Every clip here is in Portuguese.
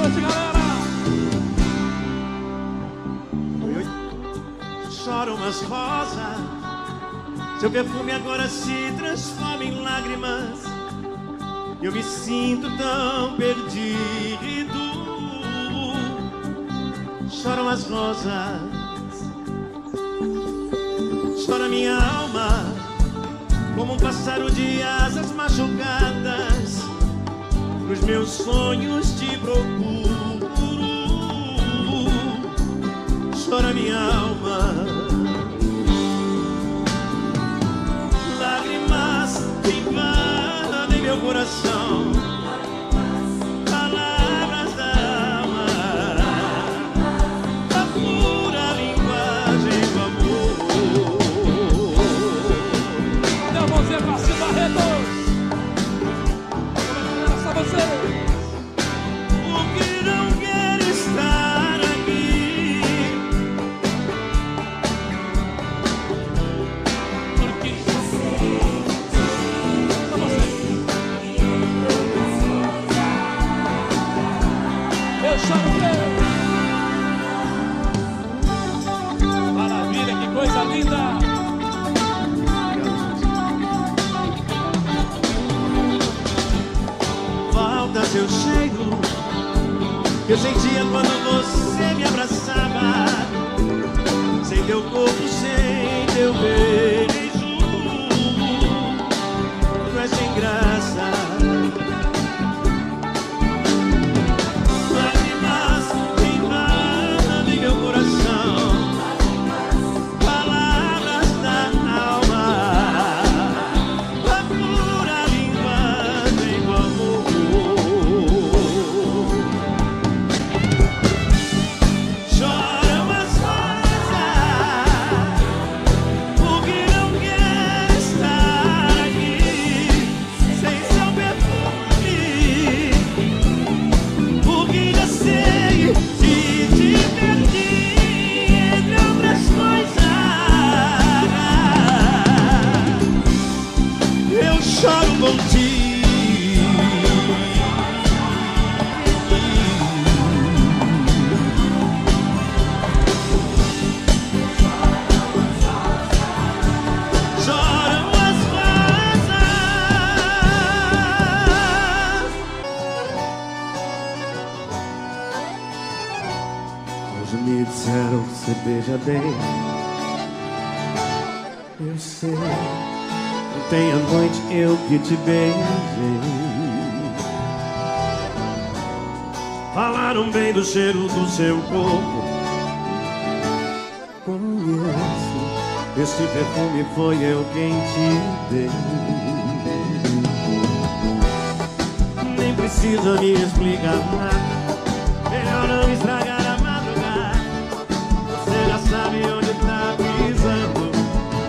noite, galera. Choram as rosas, seu perfume agora se transforma em lágrimas. Eu me sinto tão perdido. Choram as rosas, chora minha alma, como um pássaro de asas machucadas. Nos meus sonhos te procuro. Chora minha alma, lágrimas invadem meu coração, palavras da alma, a pura linguagem do amor. Dá a mãozinha pra cima, Barretos. Era só você. O que não quer estar aqui, Porque só você. Eu choro teu. Maravilha, que coisa linda. falta seu cheiro que eu sentia quando você me abraçava. Sem teu corpo, sem teu beijo, tu és sem graça. Lágrimas invadem meu coração, palavras da alma, a pura linguagem do amor. Choram as rosas, porque não quer estar aqui sem seu perfume, porque já sei que te perdi entre outras coisas. Eu choro contigo. Choram as rosas. Hoje me disseram que você beija bem. Eu sei, ontem à noite eu que te beijei. Falaram bem do cheiro do seu corpo. Conheço, este perfume foi eu quem te dei. Nem precisa me explicar nada, melhor não estragar a madrugada. Você já sabe onde tá pisando,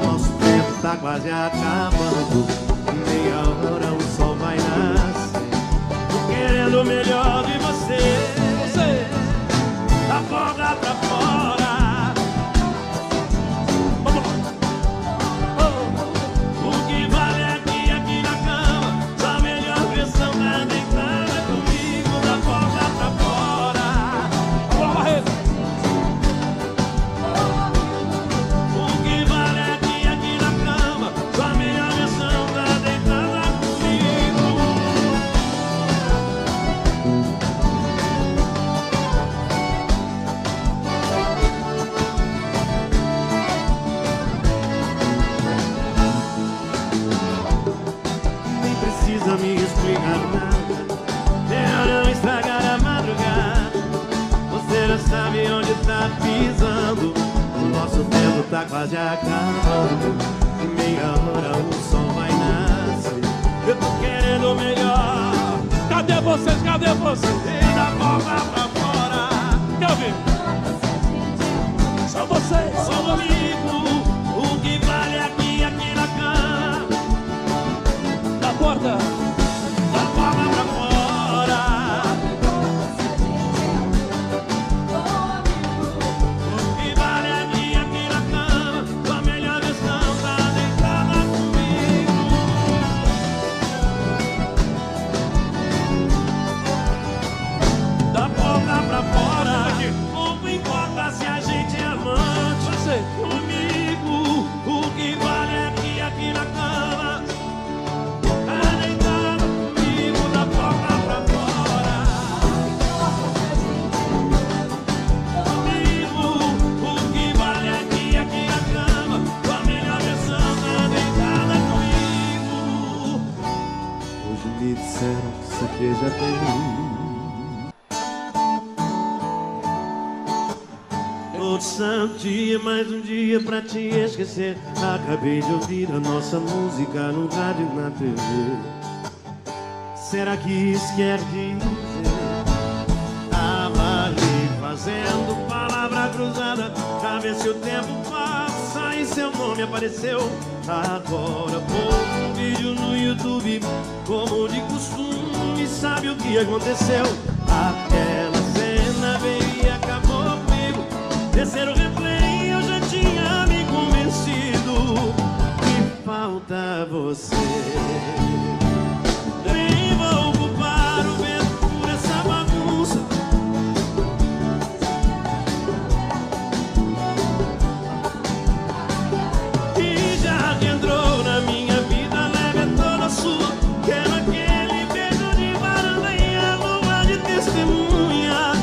nosso tempo tá quase acabando. Meia hora o sol vai nascer, tô querendo o melhor de você. Você. Da porta pra fora, o que vale aqui na cama, sua melhor versão tá deitada comigo. Da porta pra fora, Boa, Barreto. o que vale aqui na cama, sua melhor versão tá deitada comigo. Nem precisa me explicar nada, melhor não estragar a madrugada. Você já sabe onde tá pisando, o nosso tempo tá quase acabando. Em meia hora o sol vai nascer, eu tô querendo o melhor. Cadê vocês? Cadê vocês? E da porta pra fora, Quer ouvir? Só vocês. só comigo, o que vale aqui na cama. Da porta. Da porta pra fora, o que vale aqui na cama, sua melhor versão tá deitada comigo. todo santo dia, mais um dia pra te esquecer. Acabei de ouvir a nossa música no rádio e na TV. Será que isso quer dizer? Tava ali fazendo palavra cruzada pra ver se o tempo passa e seu nome apareceu. Agora pôr um vídeo no YouTube como de costume, sabe o que aconteceu? Aquela cena veio e acabou comigo. Terceiro replay eu já tinha me convencido que falta você. Nem vou culpar o vento por essa bagunça. E já que entrou na minha vida, leve é toda sua. Quero aquele beijo de varanda e a lua de testemunha.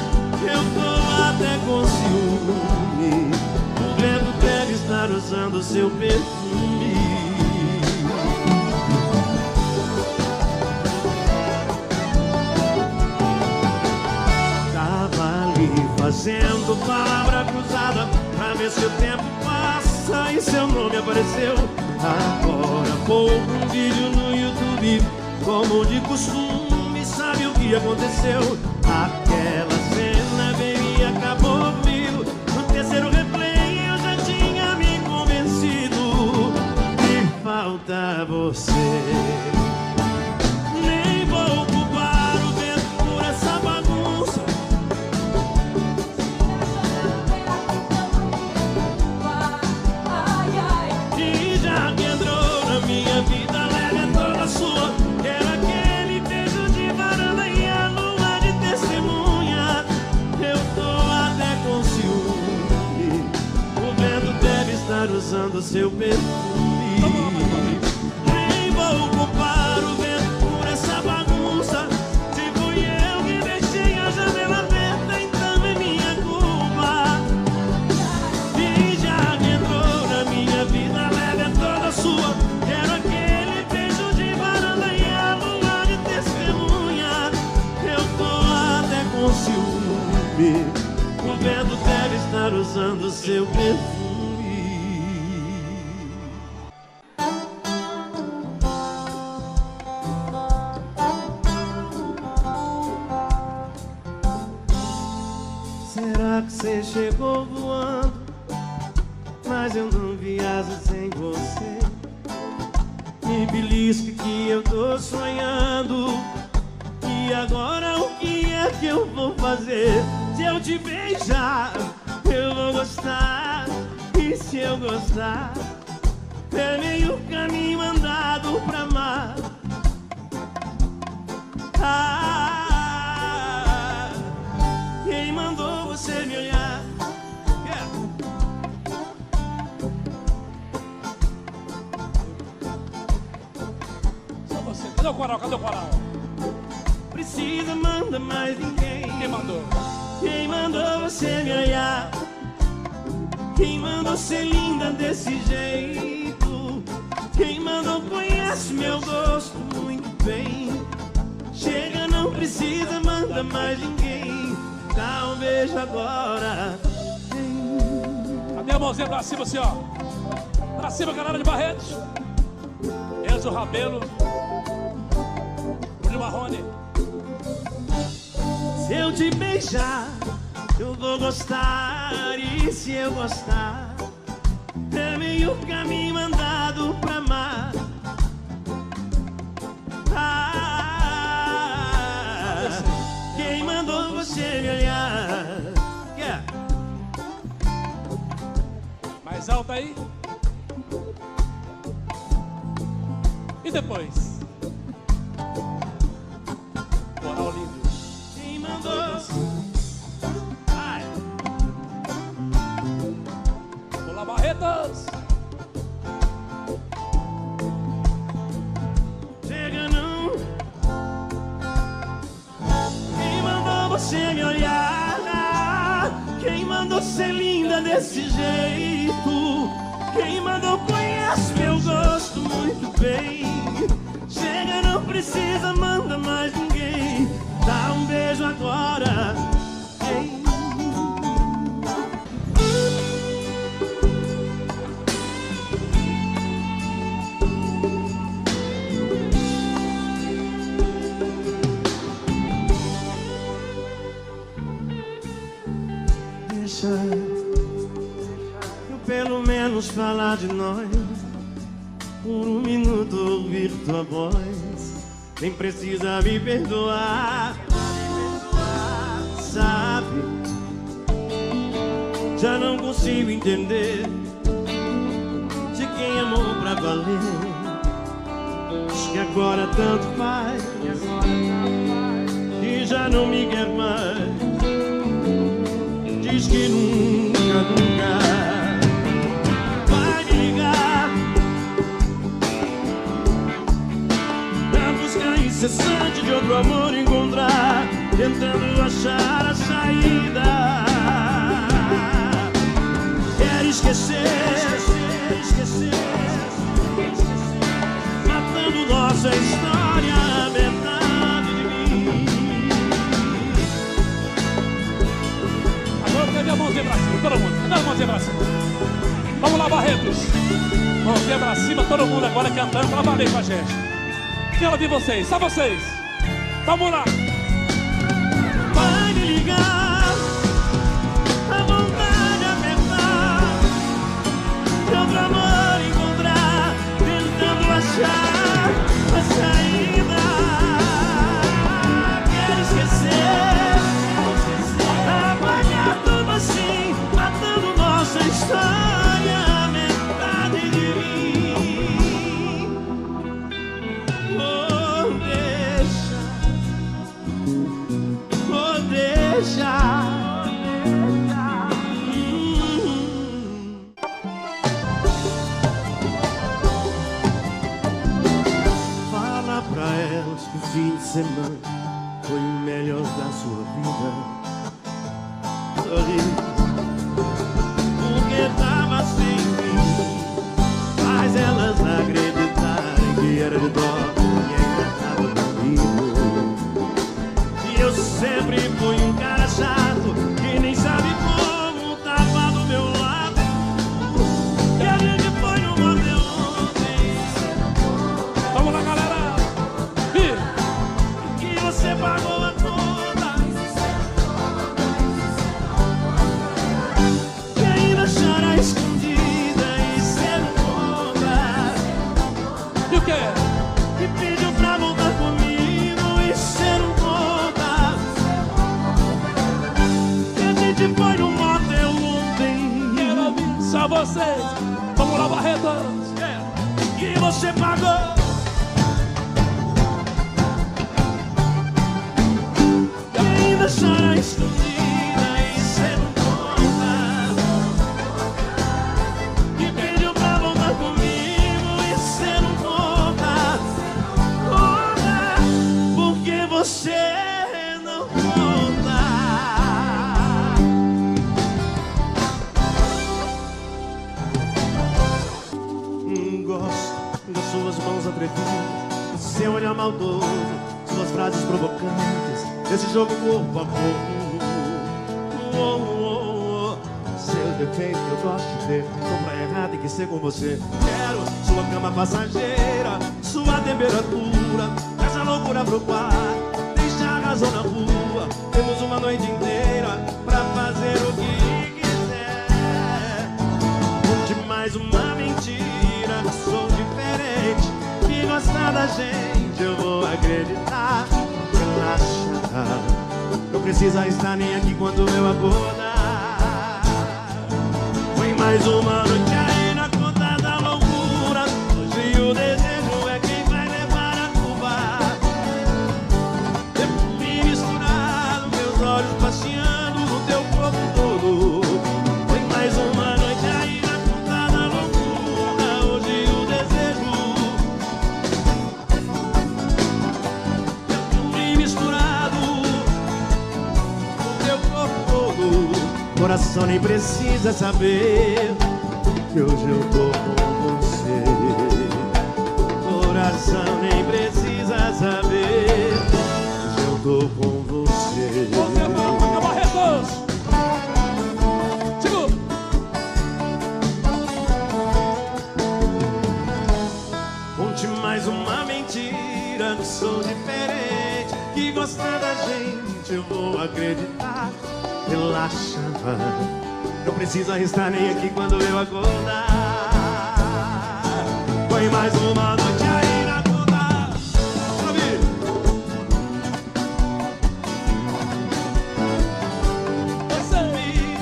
Eu tô até com ciúme. O vento deve estar usando seu perfume. Fazendo palavra cruzada pra ver se o tempo passa e seu nome apareceu. Agora pouco um vídeo no YouTube como de costume, sabe o que aconteceu? Aquela cena veio e acabou comigo. No terceiro replay eu já tinha me convencido que falta você. Nem vou culpar o vento por essa bagunça. Vida leve é toda sua. Quero aquele beijo de varanda e a lua de testemunha. Eu tô até com ciúme. O vento deve estar usando seu perfume. Nem vou culpar o vento por essa bagunça. Se fui eu que deixei a janela aberta, então é minha culpa. E já que entrou na minha vida leve é toda sua. Quero aquele beijo de varanda e a lua de testemunha. Eu tô até com ciúme. O vento deve estar usando seu perfume. Será que você chegou voando? Mas eu não viajo sem você. Me belisque que eu tô sonhando. E agora o que é que eu vou fazer? Se eu te beijar, eu vou gostar. E se eu gostar, é meio caminho andado pra amar. Ah, quem mandou você me olhar? Cadê o coral? Cadê o coral? Precisa, manda mais ninguém. Quem mandou? Quem mandou você me olhar? Quem mandou ser linda desse jeito? Quem mandou conhece meu gosto muito bem. Chega, não precisa, manda mais ninguém. Dá um beijo agora. A minha mãozinha pra cima assim, ó. Pra cima, galera de Barretos. Enzo Rabelo. Marrone. Se eu te beijar, eu vou gostar. E se eu gostar, é meio caminho andado pra amar. Ah, quem mandou você me olhar? Mais alto aí. E depois? Quem mandou? Ai. Olá, Barretas. Chega não. Quem mandou você me olhar? Quem mandou ser linda desse jeito? Quem mandou conhece meu gosto muito bem. Chega, não precisa, manda mais ninguém. Dá um beijo agora. Ei. Deixa eu pelo menos falar de nós. Por um minuto ouvir tua voz. Nem precisa me perdoar. Sabe, já não consigo entender de quem amou pra valer. Diz que agora tanto faz, que já não me quer mais. Diz que nunca, nunca vai me ligar pra buscar incessante de outro amor encontrar, tentando achar a saída. Quer esquecer, matando nossa história, a metade de mim. Agora teve a mãozinha pra cima, todo mundo. Dá a mãozinha pra cima. Vamos lá, Barretos. Mãozinha pra cima, todo mundo agora cantando pra valer com a gente. Quero ouvir vocês, só vocês. Vamos lá. Vai me ligar, a vontade apertar, de outro amor encontrar, tentando achar a saída. Quero esquecer, apagar tudo assim, matando nossa história, a metade de mim. Oh, deixa. Fala pra elas que o fim de semana foi o melhor da sua vida. Sorri, porque tava sem fim. Faz elas acreditarem que era de dó quem tava comigo. E eu sempre fui um cara chato que nem sabe como tava do meu lado. E a gente foi no motel ontem. Vamos lá, galera. Que você pagou a conta. E ainda chora escondida e cê não conta. E o quê? E pediu pra voltar comigo e cê não conta. Que a gente foi no motel ontem. Quero ouvir só vocês. Vamos lá, Barretos. Que você pagou. E ainda chora escondida e cê não conta. Que pediu pra voltar comigo e cê não conta. Conta, porque você não conta. Gosto das suas mãos atrevidas, seu olhar maldoso, suas frases provocantes, esse jogo corpo a corpo. Seus defeitos que eu gosto de ter, comprar errado e que ser com você. Quero sua cama passageira, sua temperatura, essa loucura pro quarto, deixar a razão na rua. Temos uma noite inteira pra fazer o que quiser. Conte mais uma mentira, sou diferente, que gostar da gente eu vou acreditar. Relaxa, não precisa estar nem aqui quando eu acordar. Foi mais uma noite aí na conta da loucura. Hoje o desejo é quem vai levar a culpa. Tempo misturado, meus olhos passeando no teu corpo todo. Foi mais uma noite aí na conta da loucura. Hoje o desejo, tempo misturado no teu corpo todo. Coração nem precisa saber que hoje eu tô com você. Coração nem precisa saber que hoje eu tô com você. Você vai tocar, Barretos. Segura. Conte mais uma mentira, não sou diferente, que gostar da gente eu vou acreditar. relaxava. Não precisa estar nem aqui quando eu acordar. Foi mais uma noite aí na conta. Você vi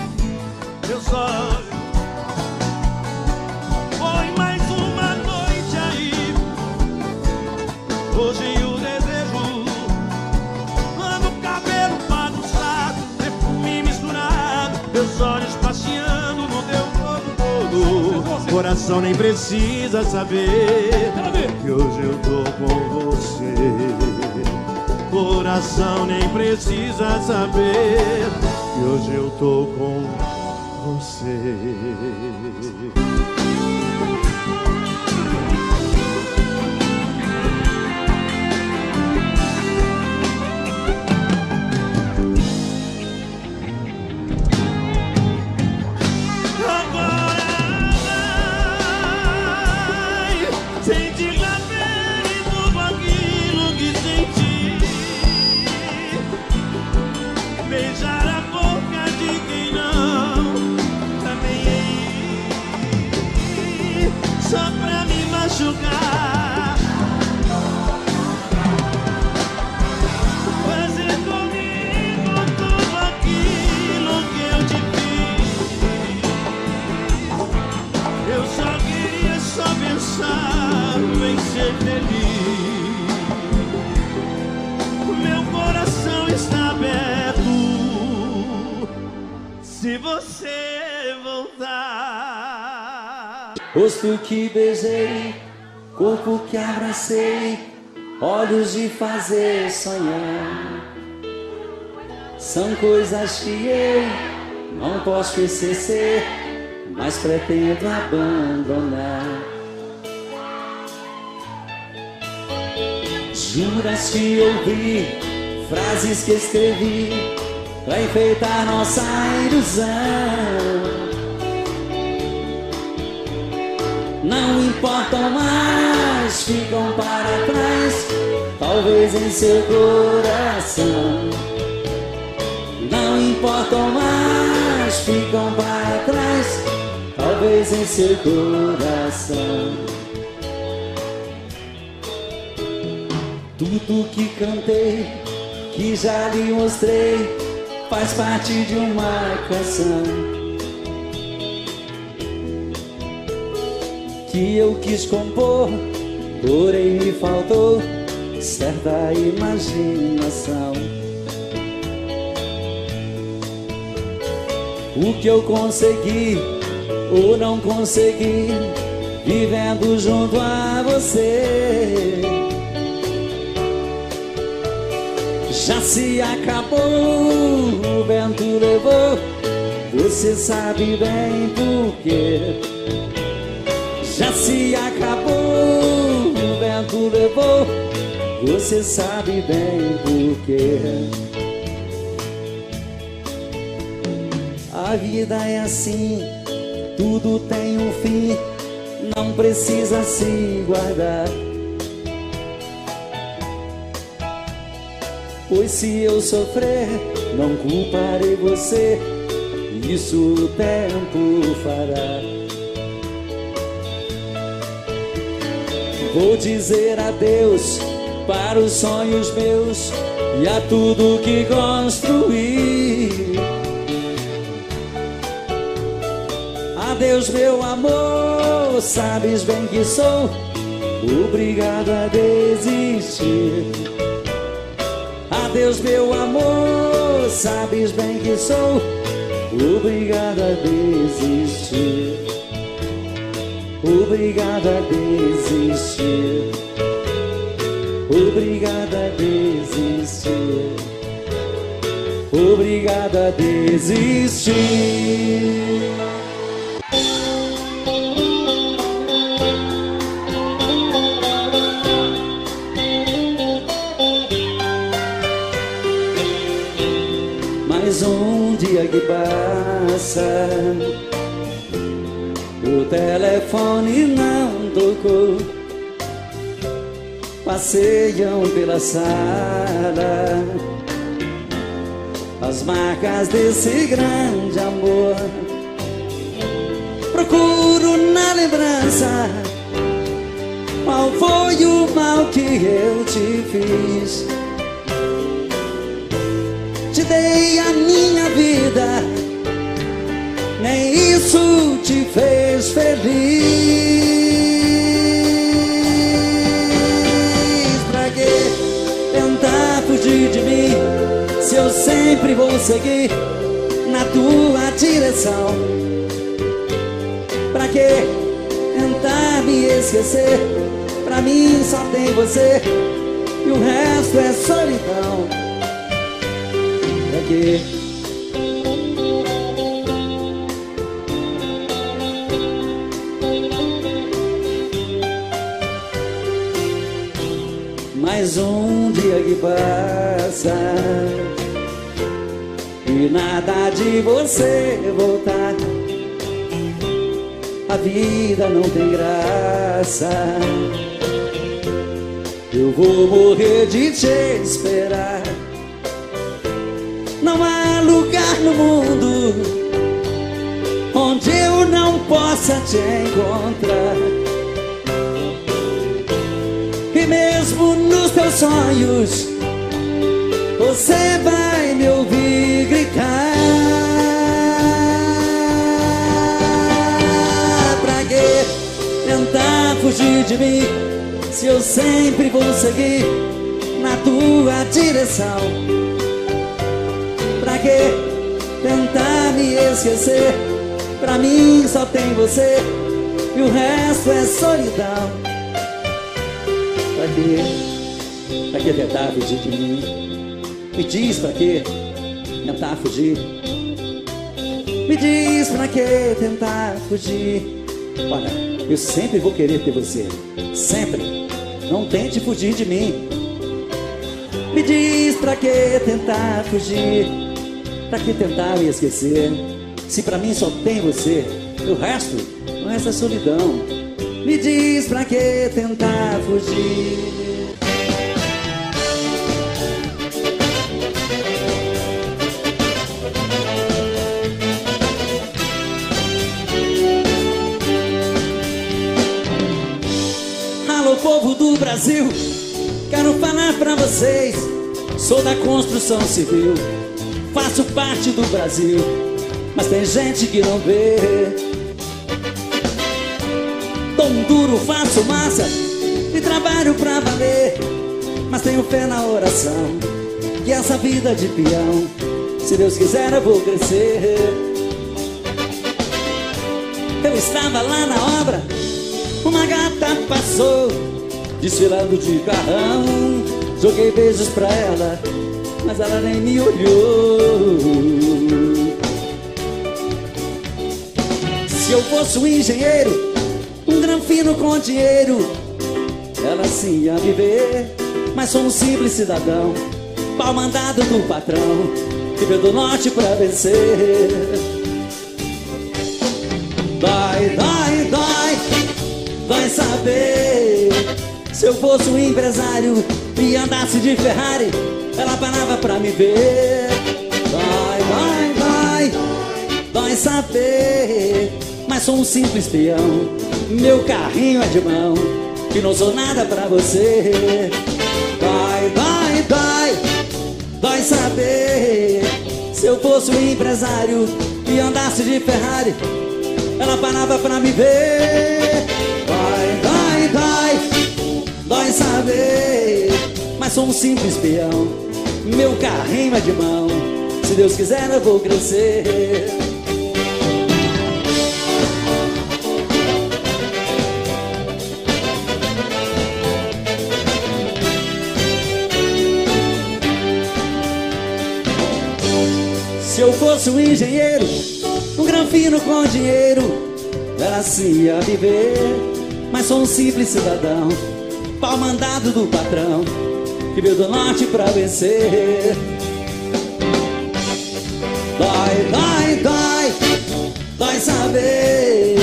meus olhos. Foi mais uma noite aí. Hoje o desejo, quando o cabelo bagunçado, perfume misturado, meus olhos passeando no teu corpo todo. Coração nem precisa saber que hoje eu tô com você. Coração nem precisa saber que hoje eu tô com você. Beijar a boca de quem não tá nem aí, só pra me machucar. Fazer comigo tudo aquilo que eu te fiz. Eu só queria pensar em ser feliz. Meu coração está aberto se você voltar. Rosto que beijei, corpo que abracei, olhos de fazer sonhar. São coisas que eu não posso esquecer, mas pretendo abandonar. Juras que ouvi, frases que escrevi pra enfeitar nossa ilusão. Não importam mais, ficam para trás, talvez em seu coração. Não importam mais, ficam para trás, talvez em seu coração. Tudo que cantei, que já lhe mostrei, faz parte de uma canção que eu quis compor, porém me faltou certa imaginação. O que eu consegui ou não consegui, vivendo junto a você, já se acabou, o vento levou, você sabe bem por quê. Já se acabou, o vento levou, você sabe bem por quê. A vida é assim, tudo tem um fim, não precisa se guardar. Pois se eu sofrer, não culparei você, isso o tempo fará. Vou dizer adeus para os sonhos meus e a tudo que construí. Adeus meu amor, sabes bem que sou obrigado a desistir. Adeus meu amor, sabes bem que sou obrigado a desistir. Obrigado a desistir. Obrigado a desistir. Obrigado a desistir. Mais um dia que passa, o telefone não tocou. Passeiam pela sala, as marcas desse grande amor. Procuro na lembrança qual foi o mal que eu te fiz. Te dei a minha vida, nem isso te fez feliz. Pra que tentar fugir de mim, se eu sempre vou seguir na tua direção? Pra que tentar me esquecer? Pra mim só tem você e o resto é solidão. Pra que? Mais um dia que passa e nada de você voltar. A vida não tem graça. Eu vou morrer de te esperar. Não há lugar no mundo onde eu não possa te encontrar. E mesmo nos teus sonhos você vai me ouvir gritar. Pra que tentar fugir de mim, se eu sempre vou seguir na tua direção? Pra que tentar me esquecer? Pra mim só tem você e o resto é solidão. Pra que? Pra que tentar fugir de mim? Me diz pra que tentar fugir? Me diz pra que tentar fugir? Olha, eu sempre vou querer ter você, sempre. Não tente fugir de mim. Me diz pra que tentar fugir? Pra que tentar me esquecer? Se pra mim só tem você, o resto é solidão. Me diz pra que tentar fugir? Alô, povo do Brasil, quero falar pra vocês. Sou da construção civil, faço parte do Brasil, mas tem gente que não vê. Dom duro, faço massa e trabalho pra valer, mas tenho fé na oração que essa vida de peão, se Deus quiser eu vou crescer. Eu estava lá na obra, uma gata passou desfilando de carrão. Joguei beijos pra ela, mas ela nem me olhou. Se eu fosse um engenheiro, um granfino com dinheiro, ela sim ia me ver. Mas sou um simples cidadão, pau mandado do patrão, que veio do norte pra vencer. Dói, dói, dói, dói saber. Se eu fosse um empresário e andasse de Ferrari, ela parava pra me ver. Dói, dói, dói, dói saber. Mas sou um simples peão, meu carrinho é de mão, que não sou nada pra você. Dói, dói, dói, dói saber. Se eu fosse um empresário e andasse de Ferrari, ela parava pra me ver. Dói, dói, dói, dói saber. Mas sou um simples peão, meu carrinho é de mão, se Deus quiser eu vou crescer. Se eu fosse um engenheiro, um granfino com dinheiro, ela sim ia viver. Mas sou um simples cidadão, pau mandado do patrão, que veio do norte pra vencer. Dói, dói, dói, dói saber.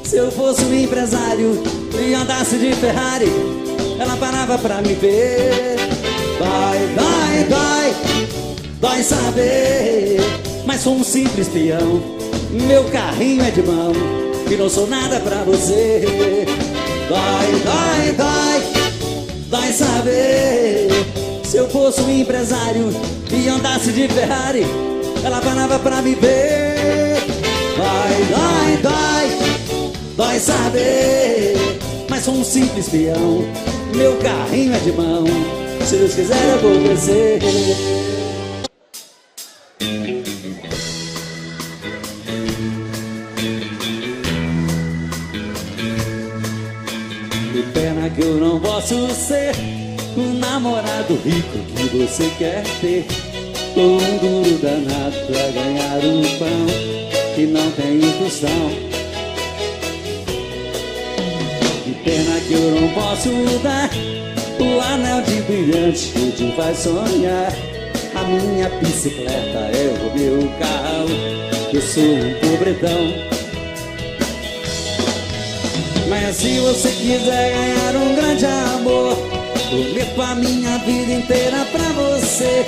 Se eu fosse um empresário e andasse de Ferrari, ela parava pra me ver. Dói, dói, dói, dói saber, mas sou um simples peão. Meu carrinho é de mão e não sou nada pra você. Dói, dói, dói, dói saber. Se eu fosse um empresário e andasse de Ferrari, ela panava pra me ver. Dói, dói, dói, dói saber, mas sou um simples peão. Meu carrinho é de mão, se Deus quiser eu vou crescer. Que pena que eu não posso ser o namorado rico que você quer ter. Tô um duro danado pra ganhar um pão que não tem um tostão. Que pena que eu não posso dar o anel de brilhante que te faz sonhar. A minha bicicleta é o meu carro, eu sou um pobretão. Mas se você quiser ganhar um grande amor, prometo a minha vida inteira pra você.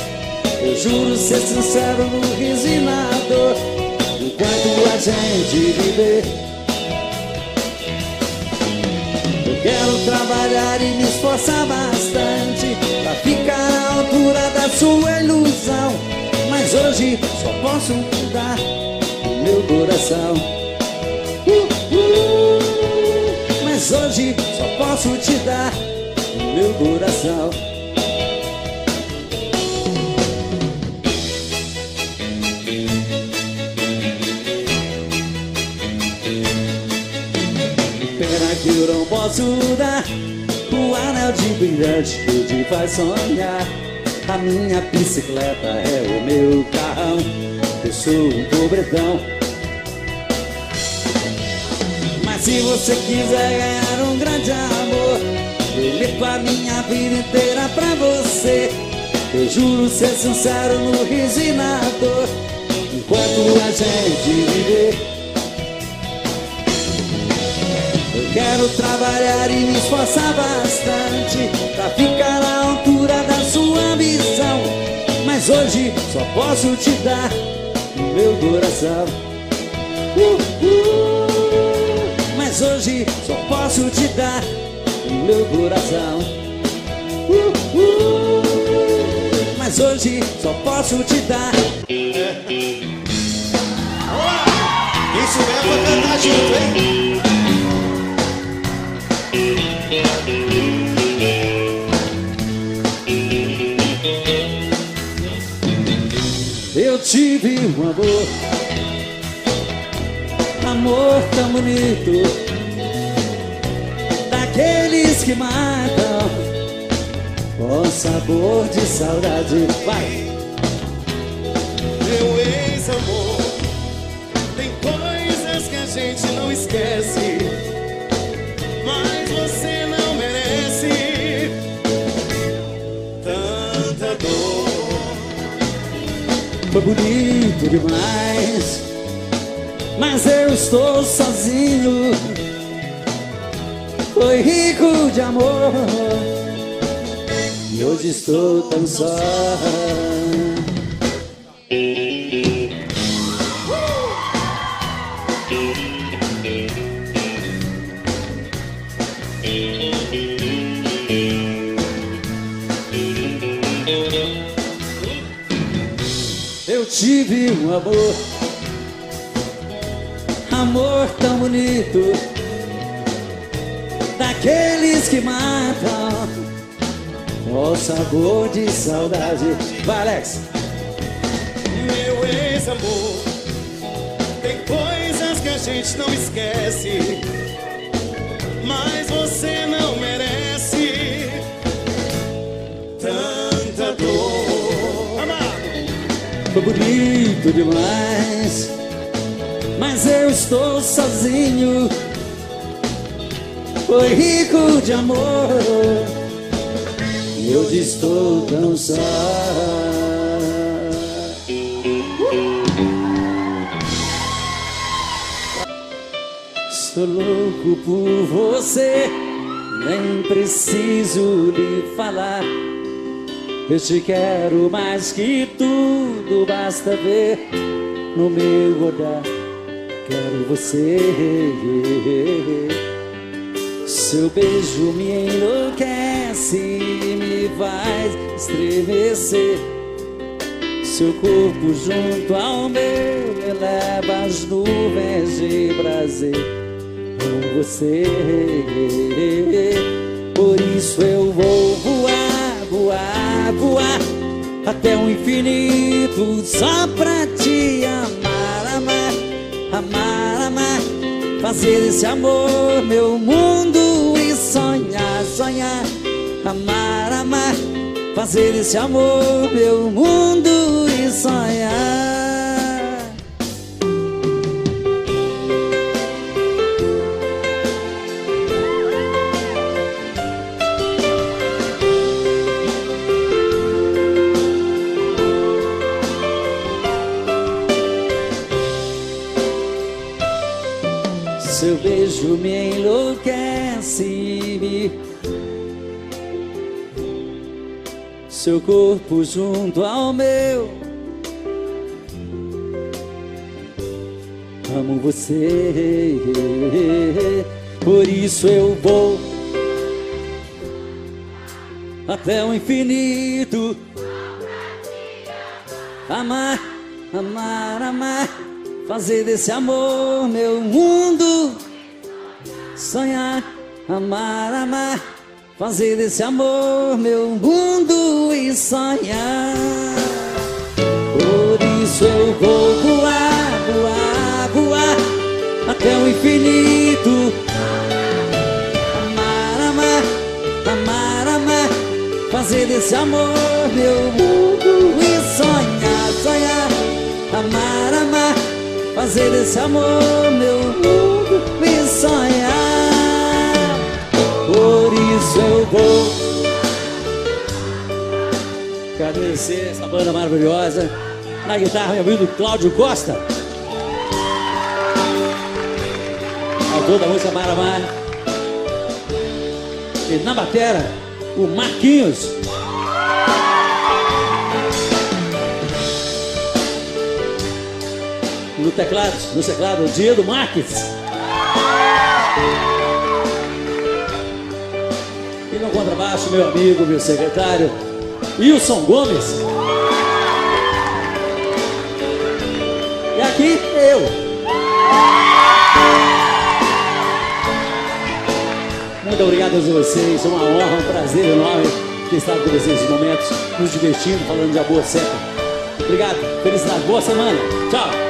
Eu juro ser sincero no riso e na dor, enquanto a gente viver. Eu quero trabalhar e me esforçar bastante pra ficar à altura da sua ilusão. Mas hoje só posso dar o meu coração. Mas hoje só posso te dar o meu coração. Pena que eu não posso dar o anel de brilhante que te faz sonhar. A minha bicicleta é o meu carrão, eu sou um pobretão. Mas se você quiser ganhar um grande amor, prometo a minha vida inteira pra você. Eu juro ser sincero no riso e na dor, enquanto a gente viver. Eu quero trabalhar e me esforçar bastante pra ficar à altura da sua ambição. Mas hoje só posso te dar o meu coração. Mas hoje só posso te dar o meu coração. Mas hoje só posso te dar. Quem souber pra cantar junto, hein? Eu tive um amor tão bonito, daqueles que matam com sabor de saudade. Vai! Meu ex-amor, tem coisas que a gente não esquece, mas você não merece tanta dor. Foi bonito demais, mas eu estou sozinho. Foi rico de amor e hoje estou tão só. Eu tive um amor tão bonito, daqueles que matam com sabor de saudade. Vai, Alex! Meu ex-amor, tem coisas que a gente não esquece, mas você não merece tanta dor. Amado! Foi bonito demais, mas eu estou sozinho. Foi rico de amor e hoje estou tão só. Estou louco por você, nem preciso lhe falar. Eu te quero mais que tudo, basta ver no meu olhar. Quero você. Seu beijo me enlouquece, me faz estremecer. Seu corpo junto ao meu me leva às nuvens de prazer. Amo você, por isso eu vou voar, voar, voar até o infinito só pra te amar, amar, amar, amar. Fazer esse amor meu mundo e sonhar, sonhar, amar, amar. Fazer esse amor meu mundo e sonhar. Seu beijo me enlouquece, seu corpo junto ao meu. Amo você, por isso eu vou até o infinito. Amar, amar, amar. Fazer desse amor meu mundo. Sonhar, amar, amar. Fazer desse amor meu mundo e sonhar. Por isso eu vou voar, voar, voar até o infinito. Amar, amar, amar, amar. Fazer desse amor meu mundo e sonhar, sonhar. Amar, amar. Fazer desse amor meu mundo e sonhar. Por isso eu vou agradecer essa banda maravilhosa. Na guitarra, meu amigo Cláudio Costa, autor da música Maramar. E na batera, o Marquinhos. No teclado, o Diego Marques. E no contrabaixo, meu amigo, meu secretário, Wilson Gomes. E aqui, eu. Muito obrigado a vocês, é uma honra, um prazer enorme ter estado com vocês nesses momentos, nos divertindo, falando de amor sempre. Obrigado, felicidade, boa semana, tchau.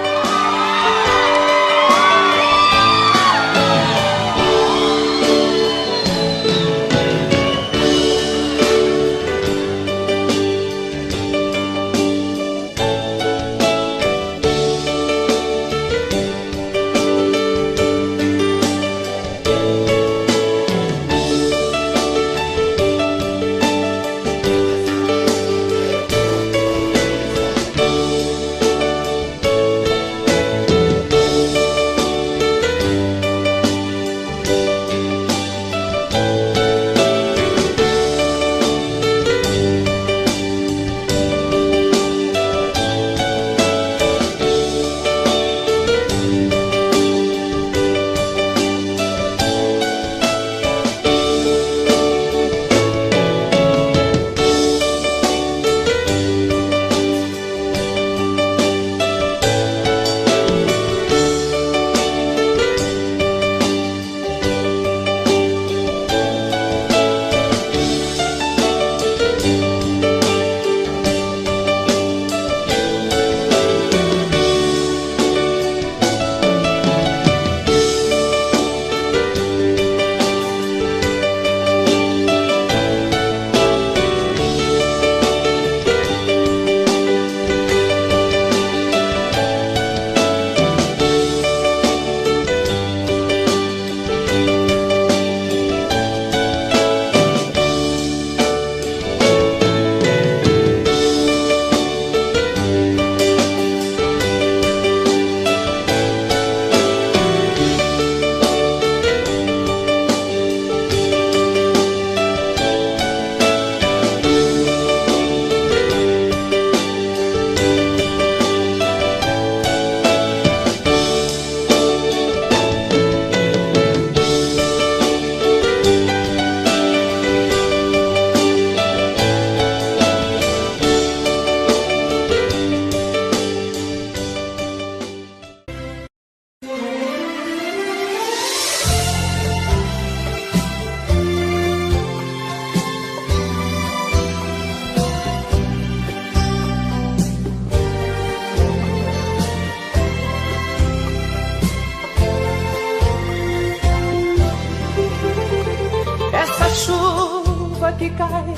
que cai,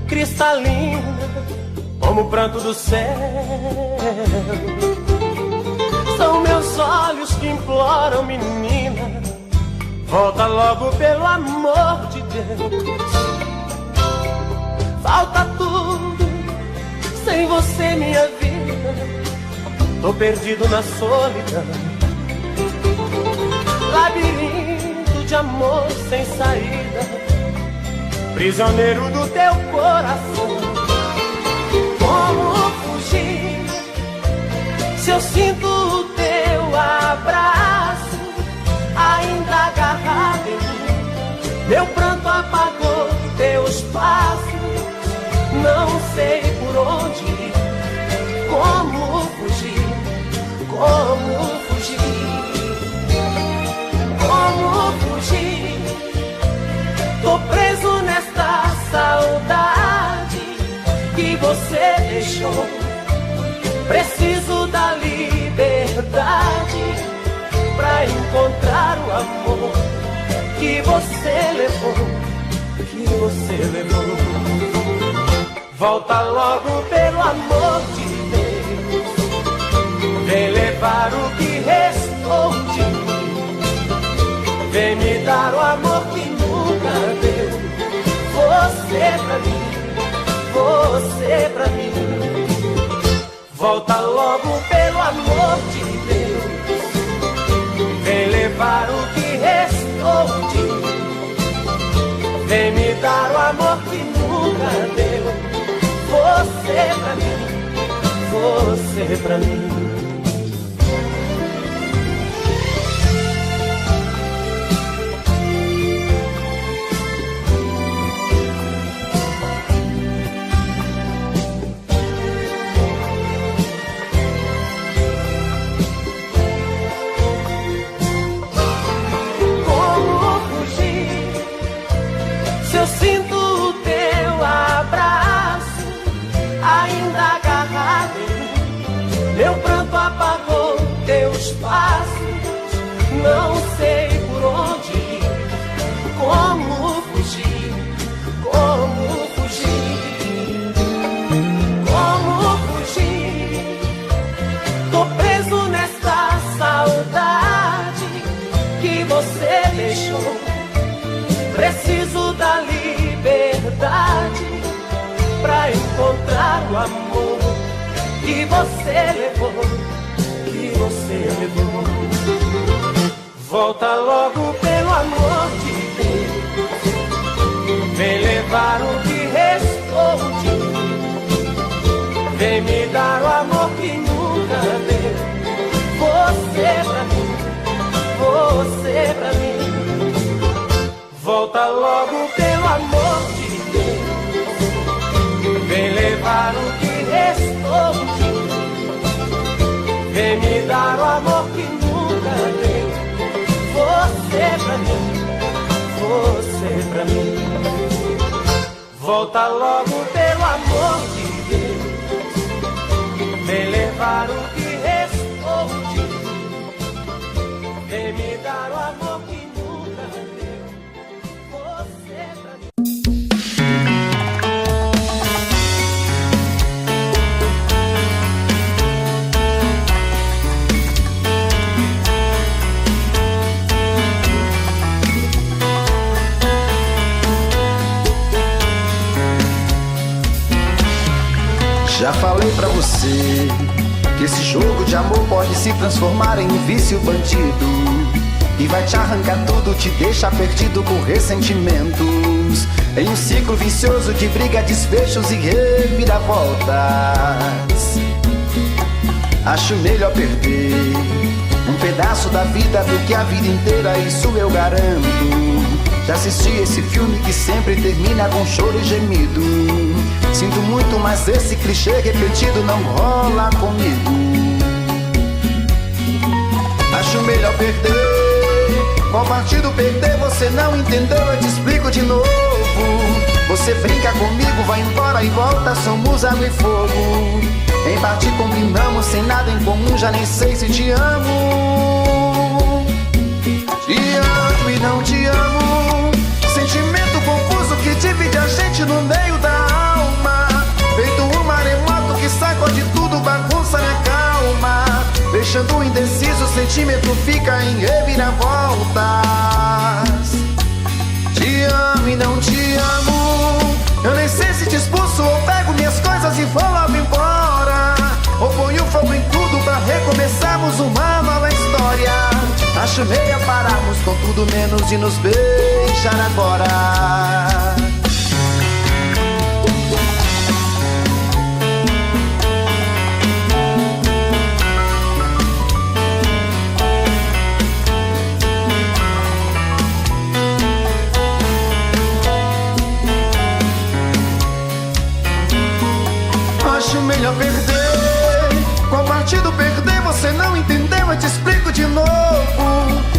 cristalina, como o pranto do céu. São meus olhos que imploram, menina, volta logo pelo amor de Deus. Falta tudo, sem você minha vida, tô perdido na solidão. Labirinto de amor sem saída, prisioneiro do teu coração. Como fugir se eu sinto o teu abraço ainda agarrado em mim? Meu pranto apagou teus passos, não sei por onde ir. Como fugir? Como fugir? Como fugir? Tô preso nesta saudade que você deixou. Preciso da liberdade pra encontrar o amor que você levou, que você levou. Volta logo pelo amor de Deus, vem levar o que restou de mim, vem me dar o amor que nunca deu. Você pra mim, você pra mim. Volta logo pelo amor de Deus, vem levar o que restou de mim, vem me dar o amor que nunca deu. Você pra mim, você pra mim. Como fugir se eu sinto o teu abraço ainda agarrado em mim? Meu pranto apagou teus passos, não sei por onde ir. Como fugir? Como fugir? Como fugir? Tô preso nesta saudade que você deixou. Preciso da liberdade pra encontrar o amor que você levou, que você levou. Volta logo pelo amor de Deus, vem levar o que restou de mim, vem me dar o amor que nunca deu. Você pra mim, você pra mim. Volta logo pelo amor de Deus, vem levar o que restou de mim, vem me dar o amor que nunca deu. Você pra mim, você pra mim. Volta logo pelo amor de Deus, vem levar o que restou de mim, vem me dar o amor que nunca deu. Você pra mim. Já falei pra você que esse jogo de amor pode se transformar em um vício bandido e vai te arrancar tudo, te deixar perdido por ressentimentos, em um ciclo vicioso de briga, desfechos e reviravoltas. Acho melhor perder um pedaço da vida do que a vida inteira, isso eu garanto. Já assisti esse filme que sempre termina com choro e gemido. Sinto muito, mas esse clichê repetido não rola comigo. Acho melhor perder. Qual partido perder? Você não entendeu, eu te explico de novo. Você brinca comigo, vai embora e volta, somos água e fogo. Em parte combinamos, sem nada em comum, já nem sei se te amo. Te amo e não te amo. Sentimento confuso que divide a gente no deixando indeciso, o sentimento fica em reviravoltas. Te amo e não te amo, eu nem sei se te expulso ou pego minhas coisas e vou logo embora, ou ponho fogo em tudo pra recomeçarmos uma nova história. Acho meio pararmos com tudo menos de nos beijar agora. Acho melhor perder. Qual partido perder? Você não entendeu, eu te explico de novo.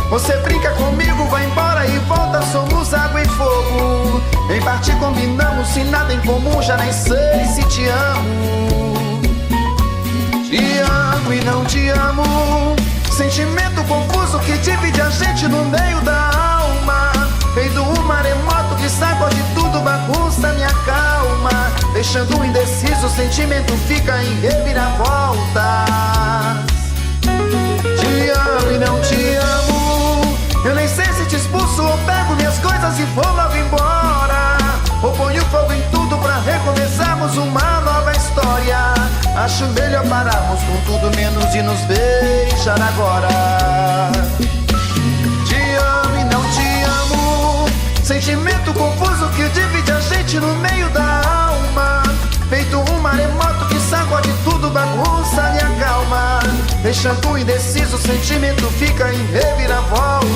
Você brinca comigo, vai embora e volta, somos água e fogo. Em parte combinamos, sem nada em comum, já nem sei se te amo. Te amo e não te amo, sentimento confuso que divide a gente no meio da alma. Feito um maremoto que sacode tudo, bagunça minha calma, deixando indeciso, o sentimento fica em reviravoltas. Te amo e não te amo, eu nem sei se te expulso ou pego minhas coisas e vou logo embora, ou ponho fogo em tudo pra recomeçarmos uma nova história. Acho melhor pararmos com tudo menos de nos beijar agora. Te amo e não te amo, sentimento confuso que divide a gente no meio da alma. Feito um maremoto que sacode tudo, bagunça minha calma, deixando indeciso, o sentimento fica em reviravoltas.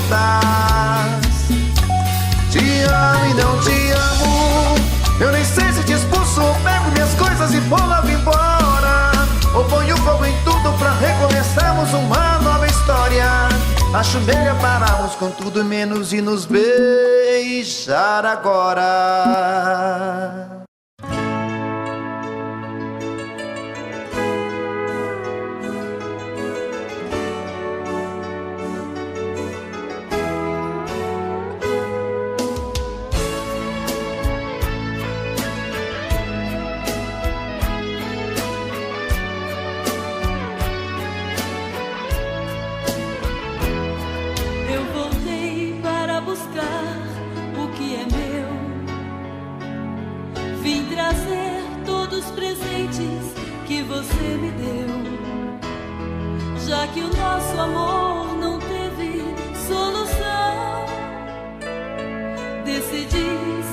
Te amo e não te amo, eu nem sei se te expulso ou pego minhas coisas e vou logo embora, ou ponho fogo em tudo pra recomeçarmos uma nova história. Acho melhor pararmos com tudo menos e nos beijar agora. Você me deu, já que o nosso amor não teve solução, decidi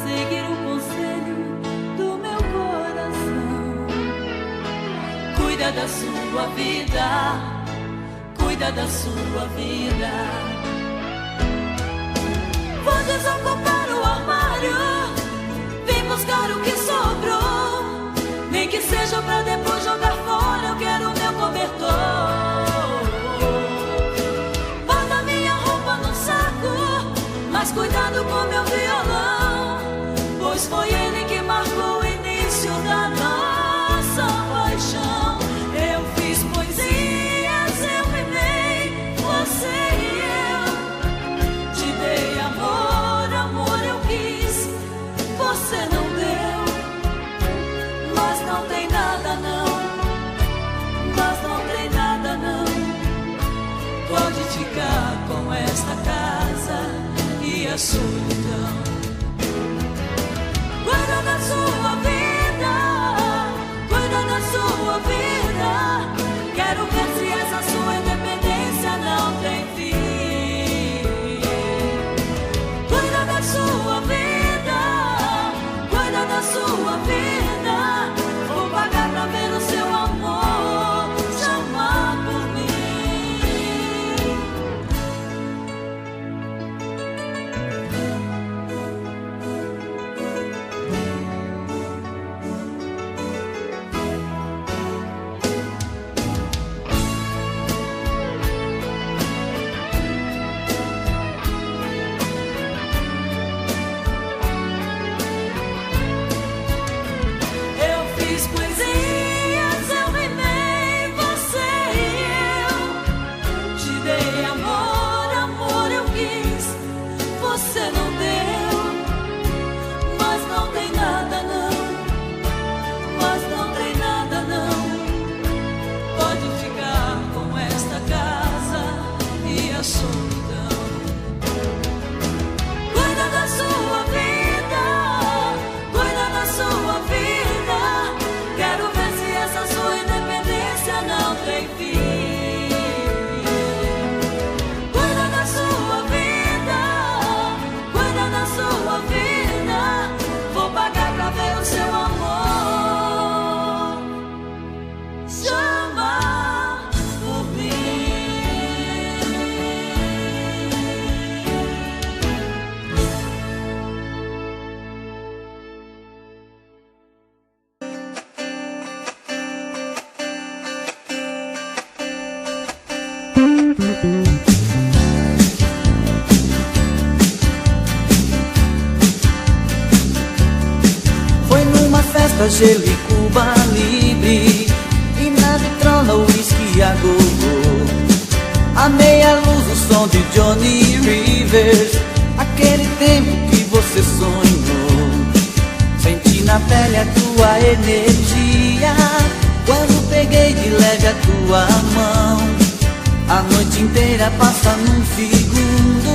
seguir o conselho do meu coração. Cuida da sua vida, cuida da sua vida. Vou desocupar o armário, vem buscar o que sobrou, nem que seja pra depois jogar fora, eu quero meu cobertor. Guarda minha roupa num saco, mas cuidado com meu violão, pois foi ele que marcou o início da nossa paixão. Eu fiz poesias, eu rimei, você e eu. Te dei amor, amor eu quis, você não deu. Mas não tem nada não, mas não tem nada não. Pode ficar com esta casa e a solidão. Cuida da sua vida, cuida da sua vida. Quero ver se essa sua independência não tem fim. Cuida da sua vida, cuida da sua vida. Vou pagar pra ver o seu amor chamar por mim. Foi numa festa, gelo e Cuba Libre, e na vitrola o uísque a gogo. A meia luz, o som de Johnny Rivers, aquele tempo que você sonhou. Senti na pele a tua energia quando peguei de leve a tua mão. A noite inteira passa num segundo,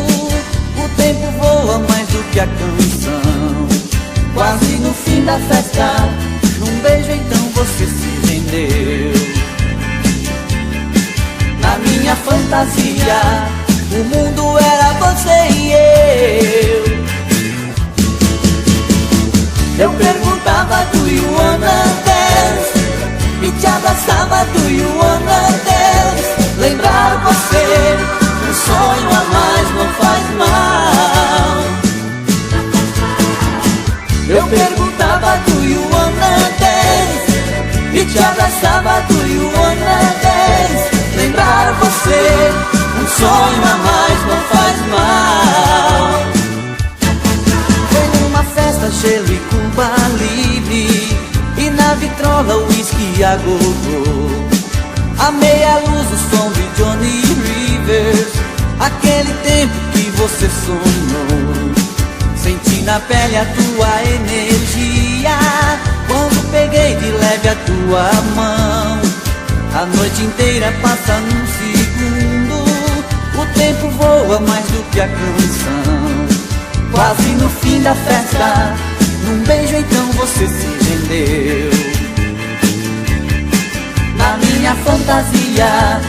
o tempo voa mais do que a canção. Quase no fim da festa, num beijo então você se rendeu. Na minha fantasia, o mundo era você e eu. Eu perguntava, do you wanna dance? E te abraçava, do you wanna dance? Lembrar você, um sonho a mais não faz mal. Eu perguntava, do you wanna dance? E te abraçava, do you wanna dance? Lembrar você, um sonho a mais não faz mal. Foi numa festa, gelo e Cuba Libre, e na vitrola o uísque a gogo. A meia luz, o som de Johnny Rivers, aquele tempo que você sonhou. Senti na pele a tua energia quando peguei de leve a tua mão. A noite inteira passa num segundo, o tempo voa mais do que a canção. Quase no fim da festa, num beijo então você se rendeu. Na minha fantasia,